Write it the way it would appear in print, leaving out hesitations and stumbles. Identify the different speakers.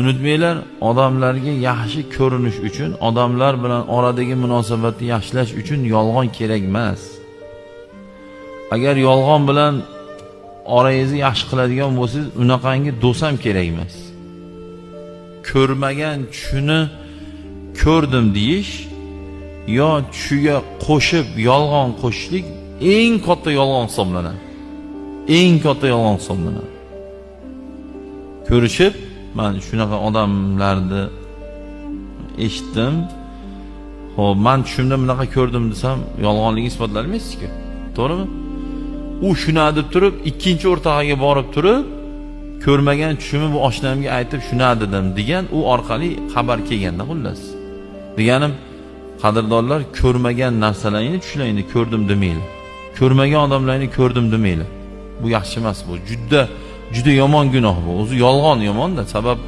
Speaker 1: unutmanglar, odamlarga yaxshi ko'rinish uchun, odamlar bilan oradagi munosabatni yaxshilash uchun yolg'on kerak emas. Agar yolg'on bilan orangizni yaxshi qiladigan bo'lsangiz, unaqangi do'st ham kerak emas. Ko'rmagan tushini ko'rdim deyish yo tushiga qo'shib yolg'on qo'shishlik eng katta yolg'on hisoblanadi. Eng katta yolg'on hisoblanadi. Ko'rishib, men shunaqa odamlarni eshitdim. Xo'p, men tushimda bunaqa ko'rdim desam, yolg'onligi isbotlanmaysiz-ku. To'g'rimi? U shuna deb turib, ikkinchi o'rtog'iga borib turib, ko'rmagan tushimni bu oshnamga aytib shuna dedim degan, u orqali xabar kelganda xullas. Deganim, qadrdonlar, ko'rmagan narsalarni tushlaringni ko'rdim demanglar. Ko'rmagan odamlarni ko'rdim demanglar. Bu yaxshi emas bu. Juda yomon gunoh bu. O'zi yolg'on yomon-da, sabab